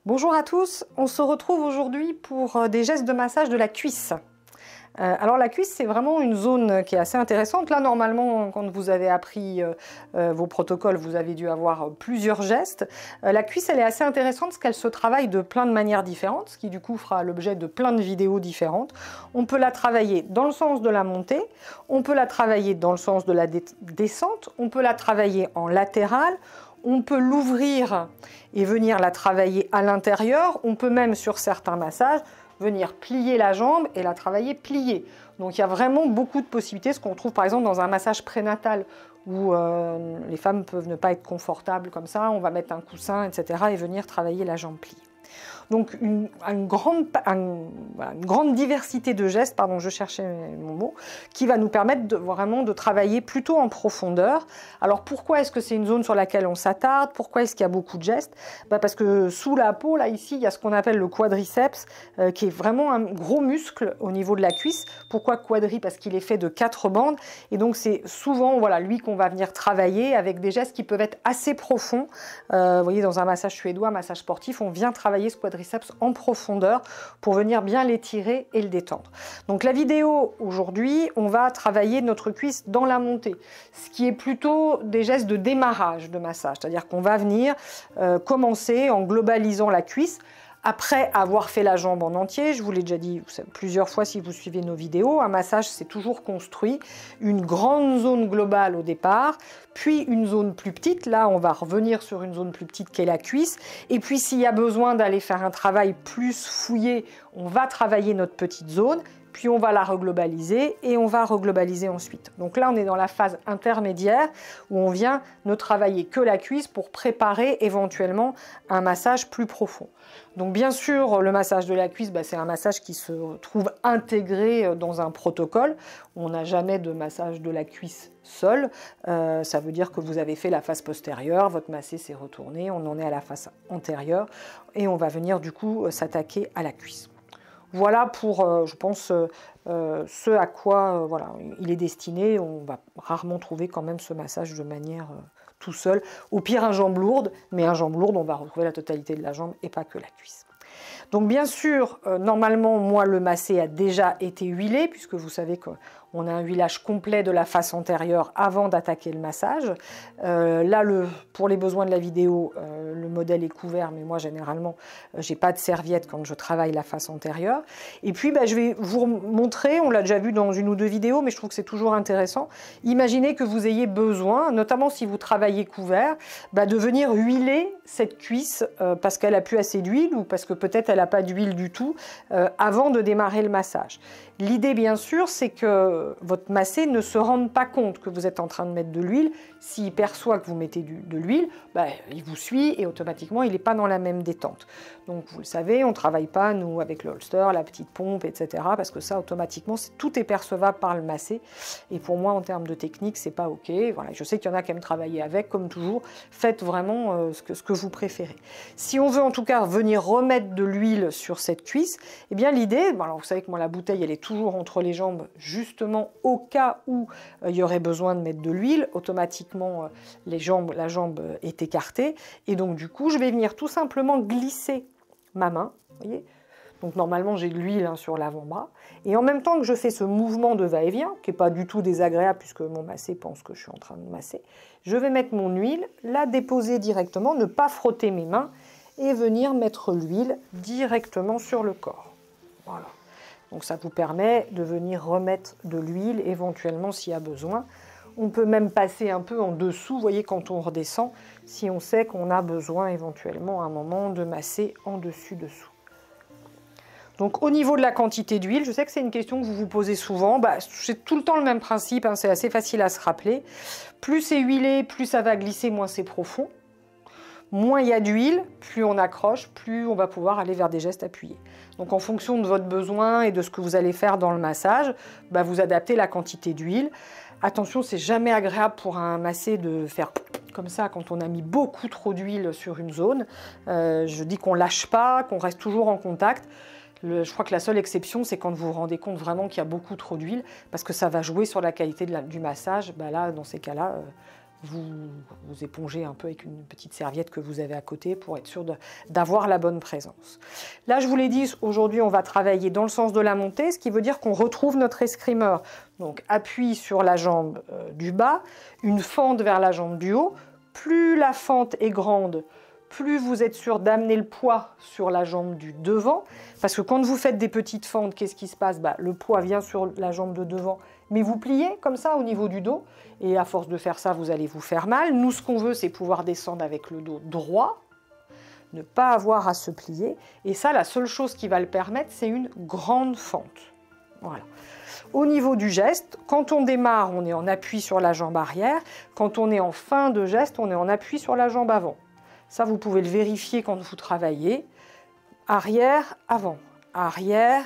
Bonjour à tous, on se retrouve aujourd'hui pour des gestes de massage de la cuisse. Alors la cuisse, c'est vraiment une zone qui est assez intéressante. Là, normalement, quand vous avez appris vos protocoles, vous avez dû avoir plusieurs gestes. La cuisse, elle est assez intéressante parce qu'elle se travaille de plein de manières différentes, ce qui du coup fera l'objet de plein de vidéos différentes. On peut la travailler dans le sens de la montée, on peut la travailler dans le sens de la descente, on peut la travailler en latéral, on peut l'ouvrir et venir la travailler à l'intérieur. On peut même, sur certains massages, venir plier la jambe et la travailler pliée. Donc il y a vraiment beaucoup de possibilités, ce qu'on trouve par exemple dans un massage prénatal où les femmes peuvent ne pas être confortables comme ça, on va mettre un coussin, etc. et venir travailler la jambe pliée. Donc une grande diversité de gestes, pardon, je cherchais mon mot, qui va nous permettre vraiment de travailler plutôt en profondeur. Alors pourquoi est-ce que c'est une zone sur laquelle on s'attarde? Pourquoi est-ce qu'il y a beaucoup de gestes? Parce que sous la peau, là ici, il y a ce qu'on appelle le quadriceps, qui est vraiment un gros muscle au niveau de la cuisse. Pourquoi quadri? Parce qu'il est fait de 4 bandes, et donc c'est souvent lui qu'on va venir travailler avec des gestes qui peuvent être assez profonds. Vous voyez, dans un massage suédois, un massage sportif, on vient travailler ce quadriceps en profondeur pour venir bien l'étirer et le détendre. Donc la vidéo aujourd'hui, on va travailler notre cuisse dans la montée, ce qui est plutôt des gestes de démarrage de massage, c'est-à-dire qu'on va venir commencer en globalisant la cuisse. Après avoir fait la jambe en entier, je vous l'ai déjà dit plusieurs fois si vous suivez nos vidéos, un massage c'est toujours construit, une grande zone globale au départ, puis une zone plus petite, là on va revenir sur une zone plus petite qu'est la cuisse, et puis s'il y a besoin d'aller faire un travail plus fouillé, on va travailler notre petite zone, puis on va la reglobaliser et on va reglobaliser ensuite. Donc là, on est dans la phase intermédiaire où on vient ne travailler que la cuisse pour préparer éventuellement un massage plus profond. Donc bien sûr, le massage de la cuisse, c'est un massage qui se trouve intégré dans un protocole. On n'a jamais de massage de la cuisse seul. Ça veut dire que vous avez fait la face postérieure, votre massé s'est retourné, on en est à la face antérieure et on va venir du coup s'attaquer à la cuisse. Voilà pour, je pense, ce à quoi il est destiné. On va rarement trouver quand même ce massage de manière tout seul. Au pire, un jambe lourde, mais un jambe lourde, on va retrouver la totalité de la jambe et pas que la cuisse. Donc bien sûr, normalement, moi, le massé a déjà été huilé, puisque vous savez qu'on a un huilage complet de la face antérieure avant d'attaquer le massage. Là, pour les besoins de la vidéo, le modèle est couvert, mais moi, généralement, j'ai pas de serviette quand je travaille la face antérieure. Et puis, je vais vous montrer, on l'a déjà vu dans une ou deux vidéos, mais je trouve que c'est toujours intéressant. Imaginez que vous ayez besoin, notamment si vous travaillez couvert, de venir huiler cette cuisse parce qu'elle a plus assez d'huile ou parce que peut-être elle n'a pas d'huile du tout avant de démarrer le massage. L'idée, bien sûr, c'est que votre massé ne se rende pas compte que vous êtes en train de mettre de l'huile. S'il perçoit que vous mettez de l'huile, il vous suit et automatiquement, il n'est pas dans la même détente. Donc, vous le savez, on ne travaille pas, nous, avec le holster, la petite pompe, etc. Parce que ça, automatiquement, tout est percevable par le massé. Et pour moi, en termes de technique, c'est pas OK. Voilà, je sais qu'il y en a qui aiment travailler avec, comme toujours. Faites vraiment ce que vous préférez. Si on veut, en tout cas, venir remettre de l'huile sur cette cuisse, eh bien, l'idée, alors vous savez que moi, la bouteille, elle est toujours entre les jambes, justement, au cas où il y aurait besoin de mettre de l'huile. Automatiquement, la jambe est écartée. Et donc, du coup, je vais venir tout simplement glisser ma main, vous voyez. Donc normalement j'ai de l'huile sur l'avant-bras et en même temps que je fais ce mouvement de va-et-vient qui n'est pas du tout désagréable puisque mon massé pense que je suis en train de masser, je vais mettre mon huile, la déposer directement, ne pas frotter mes mains et venir mettre l'huile directement sur le corps. Voilà. Donc ça vous permet de venir remettre de l'huile éventuellement s'il y a besoin. On peut même passer un peu en dessous, vous voyez, quand on redescend, si on sait qu'on a besoin éventuellement à un moment de masser en dessus-dessous. Donc au niveau de la quantité d'huile, je sais que c'est une question que vous vous posez souvent, c'est tout le temps le même principe, c'est assez facile à se rappeler. Plus c'est huilé, plus ça va glisser, moins c'est profond. Moins il y a d'huile, plus on accroche, plus on va pouvoir aller vers des gestes appuyés. Donc en fonction de votre besoin et de ce que vous allez faire dans le massage, vous adaptez la quantité d'huile. Attention, c'est jamais agréable pour un massé de faire comme ça quand on a mis beaucoup trop d'huile sur une zone. Je dis qu'on lâche pas, qu'on reste toujours en contact. Je crois que la seule exception, c'est quand vous vous rendez compte vraiment qu'il y a beaucoup trop d'huile, parce que ça va jouer sur la qualité du massage. Là, dans ces cas-là, vous épongez un peu avec une petite serviette que vous avez à côté pour être sûr d'avoir la bonne présence. Là, je vous l'ai dit, aujourd'hui, on va travailler dans le sens de la montée, ce qui veut dire qu'on retrouve notre escrimeur. Donc, appui sur la jambe du bas, une fente vers la jambe du haut. Plus la fente est grande, plus vous êtes sûr d'amener le poids sur la jambe du devant. Parce que quand vous faites des petites fentes, qu'est-ce qui se passe? Le poids vient sur la jambe de devant, mais vous pliez comme ça au niveau du dos. Et à force de faire ça, vous allez vous faire mal. Nous, ce qu'on veut, c'est pouvoir descendre avec le dos droit, ne pas avoir à se plier. Et ça, la seule chose qui va le permettre, c'est une grande fente. Voilà. Au niveau du geste, quand on démarre, on est en appui sur la jambe arrière. Quand on est en fin de geste, on est en appui sur la jambe avant. Ça, vous pouvez le vérifier quand vous travaillez. Arrière, avant. Arrière,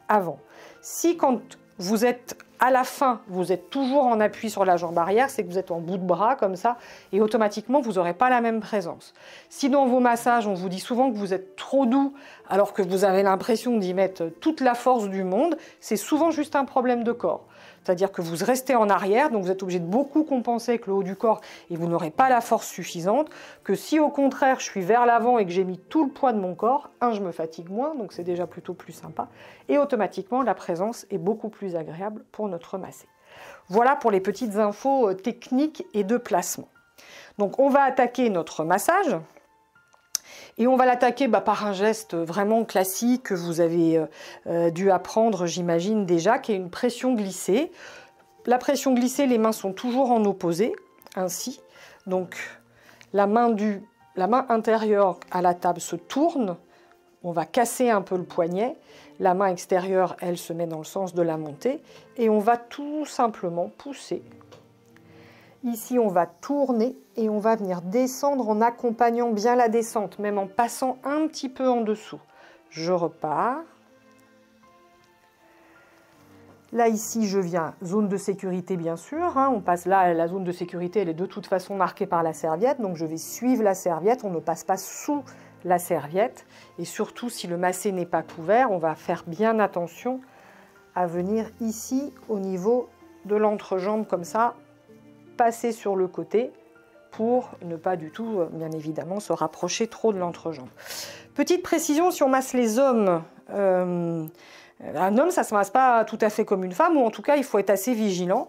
avant. Si quand vous êtes à la fin, vous êtes toujours en appui sur la jambe arrière, c'est que vous êtes en bout de bras comme ça, et automatiquement, vous n'aurez pas la même présence. Si dans vos massages, on vous dit souvent que vous êtes trop doux, alors que vous avez l'impression d'y mettre toute la force du monde, c'est souvent juste un problème de corps. C'est-à-dire que vous restez en arrière, donc vous êtes obligé de beaucoup compenser avec le haut du corps et vous n'aurez pas la force suffisante. Que si au contraire je suis vers l'avant et que j'ai mis tout le poids de mon corps, je me fatigue moins, donc c'est déjà plutôt plus sympa. Et automatiquement, la présence est beaucoup plus agréable pour notre massé. Voilà pour les petites infos techniques et de placement. Donc on va attaquer notre massage. Et on va l'attaquer par un geste vraiment classique que vous avez dû apprendre, j'imagine déjà, qui est une pression glissée. La pression glissée, les mains sont toujours en opposé, ainsi. Donc la main intérieure à la table se tourne, on va casser un peu le poignet. La main extérieure, elle se met dans le sens de la montée. Et on va tout simplement pousser. Ici, on va tourner et on va venir descendre en accompagnant bien la descente, même en passant un petit peu en dessous. Je repars. Là, ici, je viens, zone de sécurité, bien sûr. On passe là, la zone de sécurité, elle est de toute façon marquée par la serviette. Donc, je vais suivre la serviette. On ne passe pas sous la serviette. Et surtout, si le massé n'est pas couvert, on va faire bien attention à venir ici, au niveau de l'entrejambe, comme ça, passer sur le côté pour ne pas du tout, bien évidemment, se rapprocher trop de l'entrejambe. Petite précision, si on masse les hommes, un homme, ça ne se masse pas tout à fait comme une femme, ou en tout cas, il faut être assez vigilant,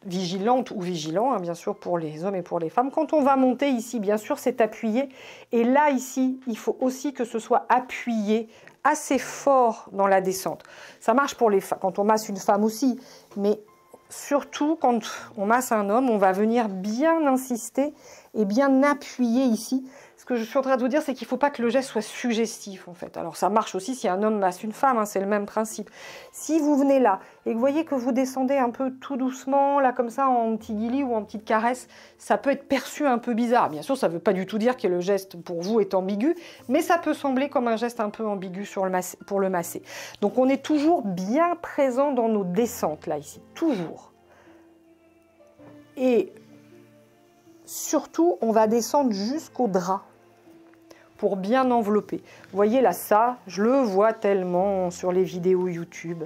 vigilante ou vigilant, bien sûr, pour les hommes et pour les femmes. Quand on va monter ici, bien sûr, c'est appuyé. Et là, ici, il faut aussi que ce soit appuyé assez fort dans la descente. Ça marche pour les femmes, quand on masse une femme aussi, mais surtout, quand on masse un homme, on va venir bien insister et bien appuyer ici. Ce que je suis en train de vous dire, c'est qu'il ne faut pas que le geste soit suggestif, en fait. Alors, ça marche aussi si un homme masse une femme, c'est le même principe. Si vous venez là et que vous voyez que vous descendez un peu tout doucement, là, comme ça, en petit guili ou en petite caresse, ça peut être perçu un peu bizarre. Bien sûr, ça ne veut pas du tout dire que le geste, pour vous, est ambigu, mais ça peut sembler comme un geste un peu ambigu pour le masser. Donc, on est toujours bien présent dans nos descentes, là, ici. Toujours. Et surtout, on va descendre jusqu'au drap pour bien envelopper. Vous voyez là, ça, je le vois tellement sur les vidéos YouTube.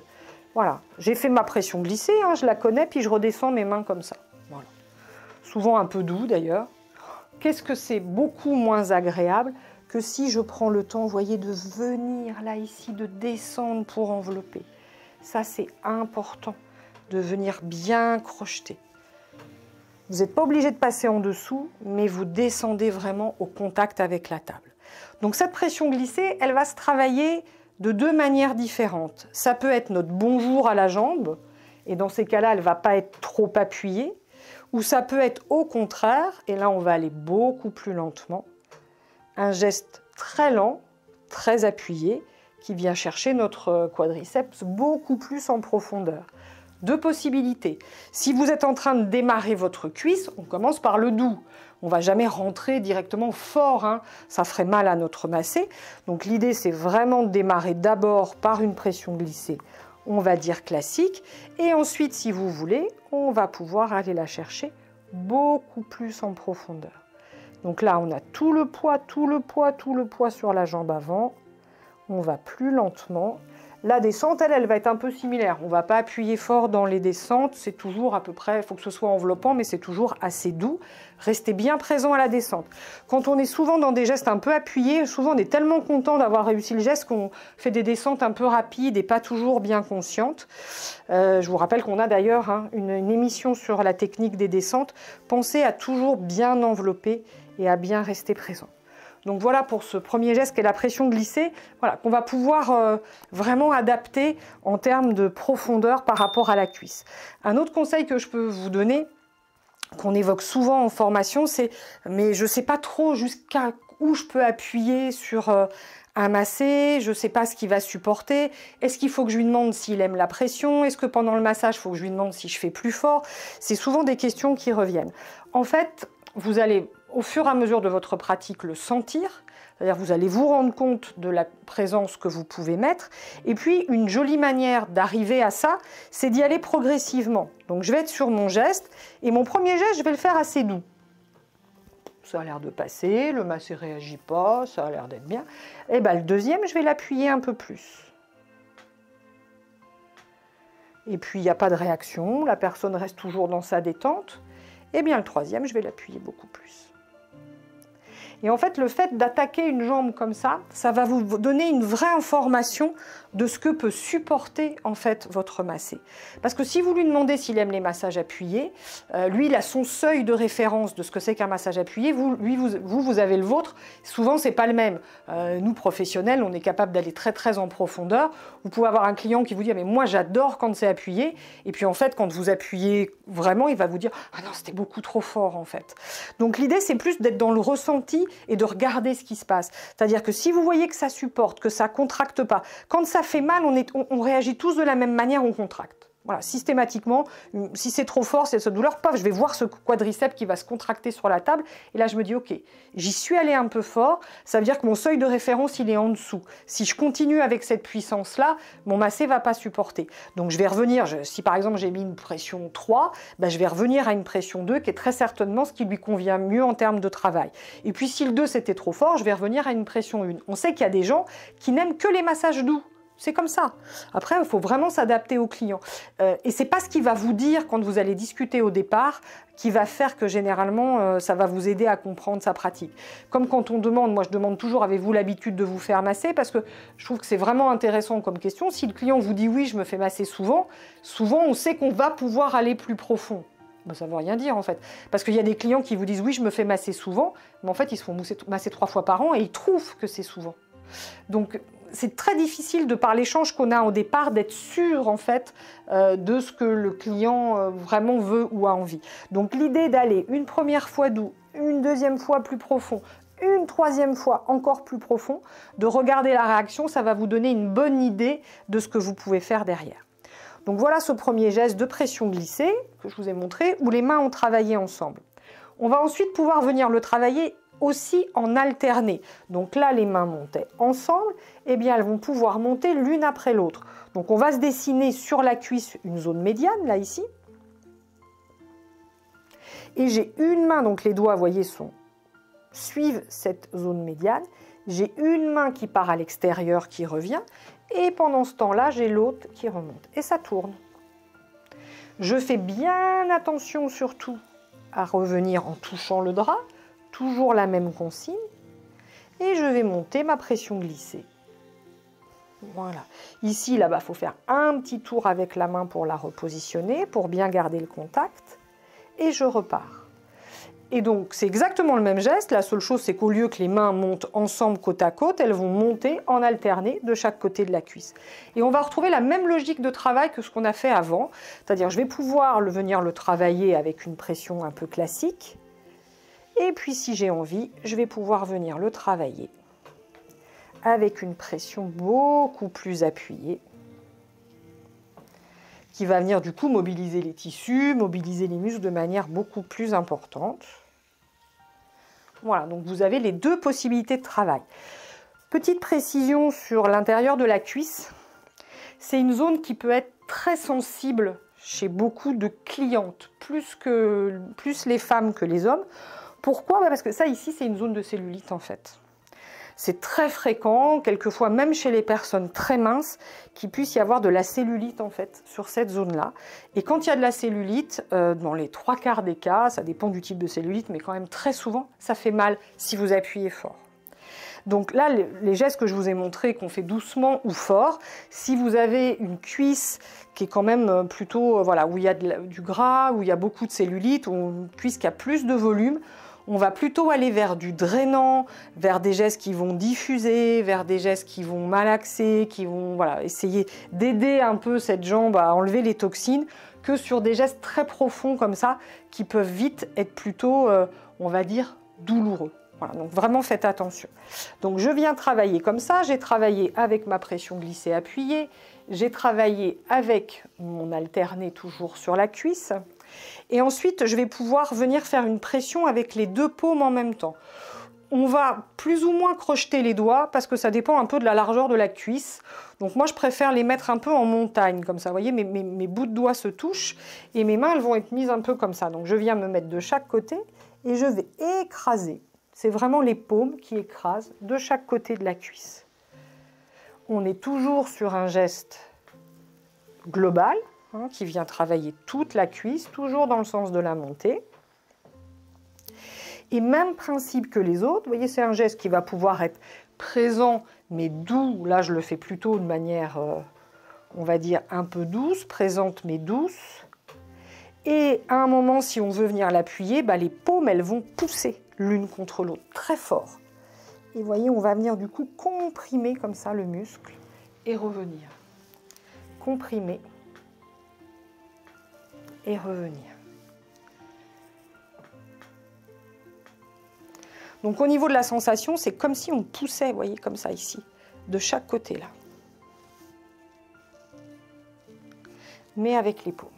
Voilà, j'ai fait ma pression glissée, je la connais, puis je redescends mes mains comme ça. Voilà. Souvent un peu doux d'ailleurs. Qu'est-ce que c'est beaucoup moins agréable que si je prends le temps, vous voyez, de venir là, ici, de descendre pour envelopper. Ça, c'est important, de venir bien crocheter. Vous n'êtes pas obligé de passer en dessous, mais vous descendez vraiment au contact avec la table. Donc cette pression glissée, elle va se travailler de deux manières différentes. Ça peut être notre bonjour à la jambe, et dans ces cas-là, elle ne va pas être trop appuyée, ou ça peut être au contraire, et là on va aller beaucoup plus lentement, un geste très lent, très appuyé, qui vient chercher notre quadriceps beaucoup plus en profondeur. Deux possibilités. Si vous êtes en train de démarrer votre cuisse, on commence par le doux. On ne va jamais rentrer directement fort, ça ferait mal à notre massé. Donc l'idée, c'est vraiment de démarrer d'abord par une pression glissée, on va dire classique. Et ensuite, si vous voulez, on va pouvoir aller la chercher beaucoup plus en profondeur. Donc là, on a tout le poids sur la jambe avant. On va plus lentement. La descente, elle va être un peu similaire. On ne va pas appuyer fort dans les descentes, c'est toujours à peu près, il faut que ce soit enveloppant, mais c'est toujours assez doux. Restez bien présent à la descente. Quand on est souvent dans des gestes un peu appuyés, souvent on est tellement content d'avoir réussi le geste qu'on fait des descentes un peu rapides et pas toujours bien conscientes. Je vous rappelle qu'on a d'ailleurs une émission sur la technique des descentes. Pensez à toujours bien envelopper et à bien rester présent. Donc voilà pour ce premier geste qui est la pression glissée, voilà, qu'on va pouvoir vraiment adapter en termes de profondeur par rapport à la cuisse. Un autre conseil que je peux vous donner, qu'on évoque souvent en formation, c'est « mais je ne sais pas trop jusqu'à où je peux appuyer sur un massé, je ne sais pas ce qu'il va supporter, est-ce qu'il faut que je lui demande s'il aime la pression, est-ce que pendant le massage, il faut que je lui demande si je fais plus fort ?» C'est souvent des questions qui reviennent. En fait, vous allez au fur et à mesure de votre pratique le sentir, c'est-à-dire vous allez vous rendre compte de la présence que vous pouvez mettre, et puis une jolie manière d'arriver à ça, c'est d'y aller progressivement. Donc je vais être sur mon geste, et mon premier geste, je vais le faire assez doux. Ça a l'air de passer, le massé ne réagit pas, ça a l'air d'être bien. Et bien le deuxième, je vais l'appuyer un peu plus. Et puis il n'y a pas de réaction, la personne reste toujours dans sa détente. Et bien le troisième, je vais l'appuyer beaucoup plus. Et en fait, le fait d'attaquer une jambe comme ça va vous donner une vraie information de ce que peut supporter en fait votre massé. Parce que si vous lui demandez s'il aime les massages appuyés, lui il a son seuil de référence de ce que c'est qu'un massage appuyé, vous avez le vôtre, souvent c'est pas le même. Nous professionnels, on est capable d'aller très en profondeur. Vous pouvez avoir un client qui vous dit ah, mais moi j'adore quand c'est appuyé, et puis en fait quand vous appuyez vraiment, il va vous dire ah non c'était beaucoup trop fort en fait. Donc l'idée c'est plus d'être dans le ressenti et de regarder ce qui se passe. C'est-à-dire que si vous voyez que ça supporte, que ça contracte pas, quand ça fait mal, on réagit tous de la même manière, on contracte. Voilà, systématiquement, si c'est trop fort, c'est cette douleur, paf, je vais voir ce quadriceps qui va se contracter sur la table, et là je me dis, ok, j'y suis allé un peu fort, ça veut dire que mon seuil de référence, il est en dessous. Si je continue avec cette puissance-là, mon massé ne va pas supporter. Donc je vais revenir, si par exemple j'ai mis une pression 3, ben, je vais revenir à une pression 2, qui est très certainement ce qui lui convient mieux en termes de travail. Et puis si le 2 c'était trop fort, je vais revenir à une pression 1. On sait qu'il y a des gens qui n'aiment que les massages doux. C'est comme ça. Après, il faut vraiment s'adapter au client. Et ce n'est pas ce qu'il va vous dire quand vous allez discuter au départ qui va faire que généralement, ça va vous aider à comprendre sa pratique. Comme quand on demande, moi je demande toujours, avez-vous l'habitude de vous faire masser? Parce que je trouve que c'est vraiment intéressant comme question. Si le client vous dit oui, je me fais masser souvent, on sait qu'on va pouvoir aller plus profond. Ben, ça ne veut rien dire en fait. Parce qu'il y a des clients qui vous disent oui, je me fais masser souvent, mais en fait ils se font masser 3 fois par an et ils trouvent que c'est souvent. Donc c'est très difficile de par l'échange qu'on a au départ d'être sûr en fait de ce que le client vraiment veut ou a envie. Donc l'idée d'aller une première fois doux, une deuxième fois plus profond, une troisième fois encore plus profond, de regarder la réaction, ça va vous donner une bonne idée de ce que vous pouvez faire derrière. Donc voilà ce premier geste de pression glissée que je vous ai montré, où les mains ont travaillé ensemble. On va ensuite pouvoir venir le travailler aussi en alterné. Donc là, les mains montaient ensemble, et bien elles vont pouvoir monter l'une après l'autre. Donc on va se dessiner sur la cuisse une zone médiane, là ici. Et j'ai une main, donc les doigts, vous voyez, suivent cette zone médiane. J'ai une main qui part à l'extérieur, qui revient, et pendant ce temps-là, j'ai l'autre qui remonte. Et ça tourne. Je fais bien attention surtout à revenir en touchant le drap, toujours la même consigne, et je vais monter ma pression glissée. Voilà. Ici, là-bas, il faut faire un petit tour avec la main pour la repositionner, pour bien garder le contact, et je repars. Et donc, c'est exactement le même geste. La seule chose, c'est qu'au lieu que les mains montent ensemble côte à côte, elles vont monter en alterné de chaque côté de la cuisse. Et on va retrouver la même logique de travail que ce qu'on a fait avant. C'est-à-dire, je vais pouvoir venir le travailler avec une pression un peu classique. Et puis, si j'ai envie, je vais pouvoir venir le travailler avec une pression beaucoup plus appuyée, qui va venir du coup mobiliser les tissus, mobiliser les muscles de manière beaucoup plus importante. Voilà, donc vous avez les deux possibilités de travail. Petite précision sur l'intérieur de la cuisse, c'est une zone qui peut être très sensible chez beaucoup de clientes, plus les femmes que les hommes. Pourquoi? Parce que ça ici, c'est une zone de cellulite en fait. C'est très fréquent, quelquefois même chez les personnes très minces, qu'il puisse y avoir de la cellulite en fait sur cette zone-là. Et quand il y a de la cellulite, dans les 3/4 des cas, ça dépend du type de cellulite, mais quand même très souvent, ça fait mal si vous appuyez fort. Donc là, les gestes que je vous ai montrés, qu'on fait doucement ou fort, si vous avez une cuisse qui est quand même plutôt, voilà, où il y a du gras, où il y a beaucoup de cellulite, ou une cuisse qui a plus de volume, on va plutôt aller vers du drainant, vers des gestes qui vont diffuser, vers des gestes qui vont malaxer, qui vont voilà, essayer d'aider un peu cette jambe à enlever les toxines, que sur des gestes très profonds comme ça, qui peuvent vite être plutôt, on va dire, douloureux. Voilà, donc vraiment faites attention. Donc je viens travailler comme ça, j'ai travaillé avec ma pression glissée appuyée, j'ai travaillé avec mon alterné toujours sur la cuisse, et ensuite je vais pouvoir venir faire une pression avec les deux paumes en même temps. On va plus ou moins crocheter les doigts parce que ça dépend un peu de la largeur de la cuisse. Donc moi je préfère les mettre un peu en montagne comme ça. Vous voyez, mes bouts de doigts se touchent et mes mains elles vont être mises un peu comme ça. Donc je viens me mettre de chaque côté et je vais écraser. C'est vraiment les paumes qui écrasent de chaque côté de la cuisse. On est toujours sur un geste global hein, qui vient travailler toute la cuisse, toujours dans le sens de la montée. Et même principe que les autres, vous voyez, c'est un geste qui va pouvoir être présent mais doux. Là, je le fais plutôt de manière, on va dire, un peu douce, présente mais douce. Et à un moment, si on veut venir l'appuyer, bah, les paumes, elles vont pousser l'une contre l'autre, très fort. Et vous voyez, on va venir du coup comprimer comme ça le muscle et revenir. Comprimer et revenir. Donc au niveau de la sensation, c'est comme si on poussait, vous voyez, comme ça ici, de chaque côté là. Mais avec les paumes.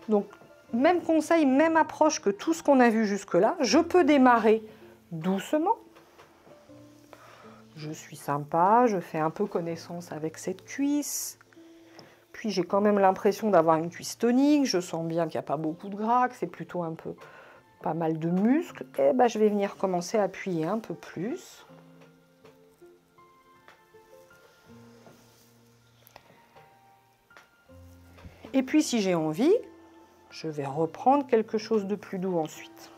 Donc, même conseil, même approche que tout ce qu'on a vu jusque-là. Je peux démarrer doucement. Je suis sympa, je fais un peu connaissance avec cette cuisse. Puis j'ai quand même l'impression d'avoir une cuisse tonique. Je sens bien qu'il n'y a pas beaucoup de gras, que c'est plutôt un peu pas mal de muscles. Et ben, je vais venir commencer à appuyer un peu plus. Et puis si j'ai envie, je vais reprendre quelque chose de plus doux ensuite.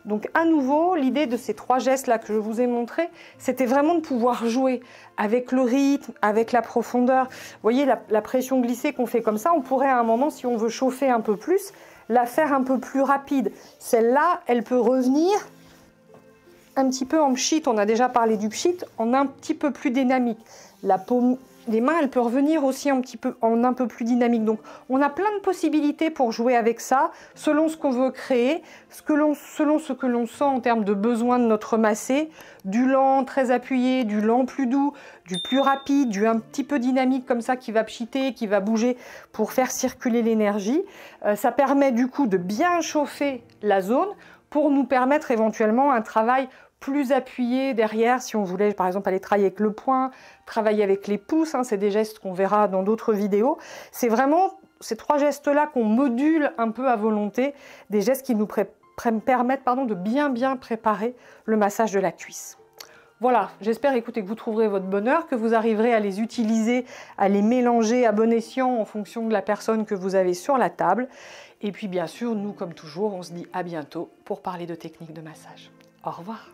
Donc à nouveau, l'idée de ces trois gestes-là que je vous ai montrés, c'était vraiment de pouvoir jouer avec le rythme, avec la profondeur. Vous voyez, la pression glissée qu'on fait comme ça, on pourrait à un moment, si on veut chauffer un peu plus, la faire un peu plus rapide. Celle-là, elle peut revenir un petit peu en pchit, on a déjà parlé du pchit, en un petit peu plus dynamique. La paume des mains, elle peut revenir aussi un peu plus dynamique. Donc on a plein de possibilités pour jouer avec ça, selon ce qu'on veut créer, selon ce que l'on sent en termes de besoin de notre massé, du lent très appuyé, du lent plus doux, du plus rapide, du un petit peu dynamique comme ça qui va pchiter, qui va bouger pour faire circuler l'énergie. Ça permet du coup de bien chauffer la zone pour nous permettre éventuellement un travail plus appuyé derrière, si on voulait par exemple aller travailler avec le poing, travailler avec les pouces, hein, c'est des gestes qu'on verra dans d'autres vidéos. C'est vraiment ces trois gestes-là qu'on module un peu à volonté, des gestes qui nous permettent de bien préparer le massage de la cuisse. Voilà, j'espère écoutez, que vous trouverez votre bonheur, que vous arriverez à les utiliser, à les mélanger à bon escient en fonction de la personne que vous avez sur la table. Et puis bien sûr, nous comme toujours, on se dit à bientôt pour parler de techniques de massage. Au revoir.